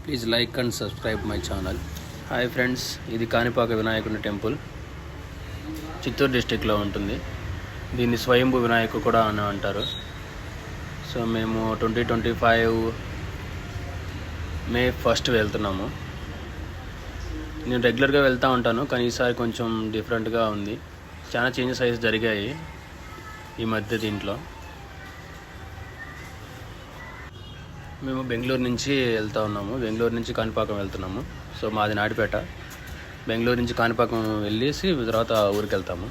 Please like and subscribe my channel. Hi friends, ఇది కాణిపాక వినాయకుని temple Chittoor డిస్టిక్లో ఉంటుంది. దీన్ని స్వయంభూ వినాయకు కూడా అని అంటారు. సో మేము 2025 మే 1 వెళ్తున్నాము. నేను రెగ్యులర్గా వెళ్తూ ఉంటాను, కానీ ఈసారి కొంచెం డిఫరెంట్గా ఉంది. చాలా చేంజెస్ అయితే జరిగాయి ఈ మధ్య దీంట్లో. మేము బెంగళూరు నుంచి వెళ్తూ ఉన్నాము. బెంగళూరు నుంచి కాణిపాకం వెళ్తున్నాము. సో మాది నాడిపేట. బెంగళూరు నుంచి కాణిపాకం వెళ్ళేసి తర్వాత ఊరికి వెళ్తాము.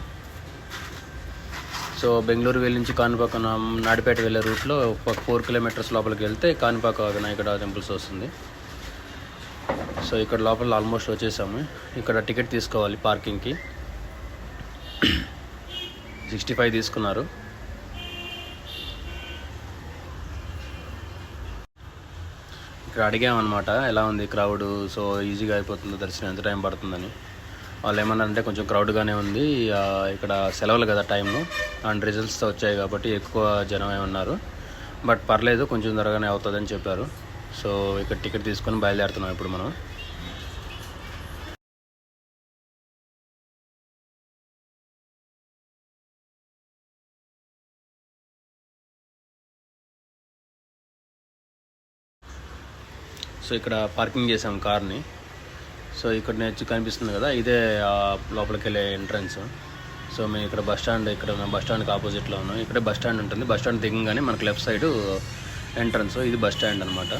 సో బెంగళూరు వెళ్ళి నుంచి కాణిపాకం నాడిపేట వెళ్ళే రూట్లో 4 కిలోమీటర్స్ లోపలికి వెళ్తే కాణిపాక వినాయకుడ టెంపుల్స్ వస్తుంది. సో ఇక్కడ లోపల ఆల్మోస్ట్ వచ్చేసాము. ఇక్కడ టికెట్ తీసుకోవాలి పార్కింగ్కి. 65 తీసుకున్నారు. ఇక్కడ అడిగామన్నమాట ఎలా ఉంది క్రౌడ్, సో ఈజీగా అయిపోతుంది దర్శనం, ఎంత టైం పడుతుందని. వాళ్ళు ఏమన్నారంటే కొంచెం క్రౌడ్గానే ఉంది, ఇక్కడ సెలవులు కదా టైంలో అండ్ రిజల్ట్స్తో వచ్చాయి కాబట్టి ఎక్కువ జనమే ఉన్నారు, బట్ పర్లేదు కొంచెం త్వరగానే అవుతుందని చెప్పారు. సో ఇక్కడ టికెట్ తీసుకొని బయలుదేరుతున్నాం ఇప్పుడు మనం. సో ఇక్కడ పార్కింగ్ చేసాం కార్ని. సో ఇక్కడ నుంచి కనిపిస్తుంది కదా, ఇదే లోపలికి వెళ్ళే ఎంట్రన్స్. సో మేము ఇక్కడ బస్ స్టాండ్కి ఆపోజిట్లో ఉన్నాం. ఇక్కడే బస్ స్టాండ్ ఉంటుంది. బస్ స్టాండ్ దిగంగానే మనకు లెఫ్ట్ సైడ్ ఎంట్రన్స్. ఇది బస్ స్టాండ్ అనమాట.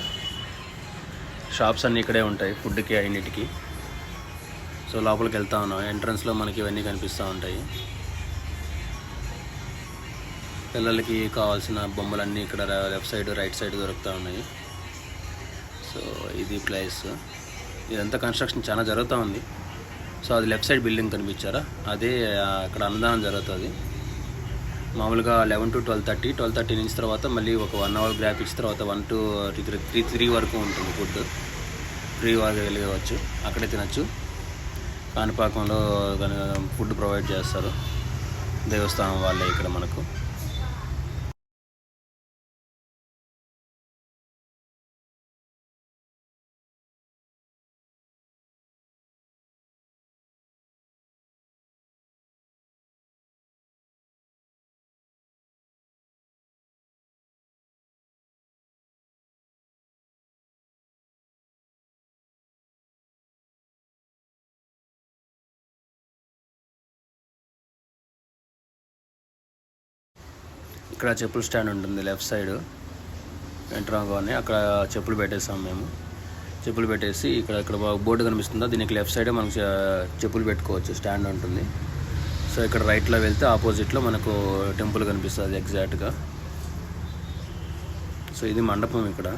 షాప్స్ అన్నీ ఇక్కడే ఉంటాయి, ఫుడ్కి అన్నిటికి. సో లోపలికి వెళ్తా ఉన్నాం. ఎంట్రన్స్లో మనకి ఇవన్నీ కనిపిస్తూ ఉంటాయి. పిల్లలకి కావాల్సిన బొమ్మలన్నీ ఇక్కడ లెఫ్ట్ సైడ్ రైట్ సైడ్ దొరుకుతూ ఉన్నాయి. సో ఇది ప్లేస్. ఇదంతా కన్స్ట్రక్షన్ చాలా జరుగుతూ ఉంది. సో అది లెఫ్ట్ సైడ్ బిల్డింగ్ కనిపించారా, అదే అక్కడ అన్నదానం జరుగుతుంది. మామూలుగా 11 to 12:30, 12:30 నుంచి తర్వాత మళ్ళీ ఒక 1 hour గ్యాప్ ఇచ్చిన తర్వాత 1 to 3 వరకు ఉంటుంది ఫుడ్. ఫ్రీ వరకు వెళ్ళవచ్చు, అక్కడే తినచ్చు. కాణిపాకంలో ఫుడ్ ప్రొవైడ్ చేస్తారు దేవస్థానం వాళ్ళే ఇక్కడ మనకు. ఇక్కడ చెప్పుల స్టాండ్ ఉంటుంది లెఫ్ట్ సైడ్ ఎంటర్ అవ్వగానే. అక్కడ చెప్పులు పెట్టేసాం మేము. చెప్పులు పెట్టేసి ఇక్కడ బోర్డు కనిపిస్తుందా, దీనికి లెఫ్ట్ సైడే మనం చెప్పులు పెట్టుకోవచ్చు, స్టాండ్ ఉంటుంది. సో ఇక్కడ రైట్లో వెళ్తే ఆపోజిట్లో మనకు టెంపుల్ కనిపిస్తుంది ఎగ్జాక్ట్గా. సో ఇది మండపం ఇక్కడ.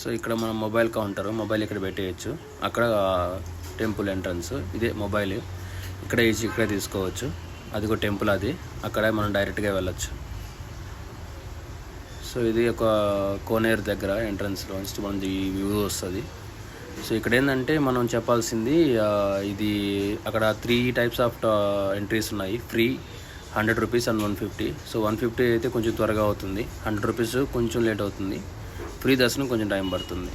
సో ఇక్కడ మన మొబైల్ కౌంటర్, మొబైల్ ఇక్కడ పెట్టేయచ్చు. అక్కడ టెంపుల్ ఎంట్రన్స్, ఇదే మొబైల్ ఇక్కడే తీసుకోవచ్చు. అది ఒక టెంపుల్, అది అక్కడే మనం డైరెక్ట్గా వెళ్ళచ్చు. సో ఇది ఒక కోనేరు దగ్గర ఎంట్రన్స్లో నుంచి మనది వ్యూ వస్తుంది. సో ఇక్కడ ఏంటంటే మనం చెప్పాల్సింది, ఇది అక్కడ 3 types ఆఫ్ ఎంట్రీస్ ఉన్నాయి. Free, 100 rupees and 150. సో 150 అయితే కొంచెం త్వరగా అవుతుంది, 100 rupees కొంచెం లేట్ అవుతుంది. ఫ్రీ దర్శనం కొంచెం టైం పడుతుంది.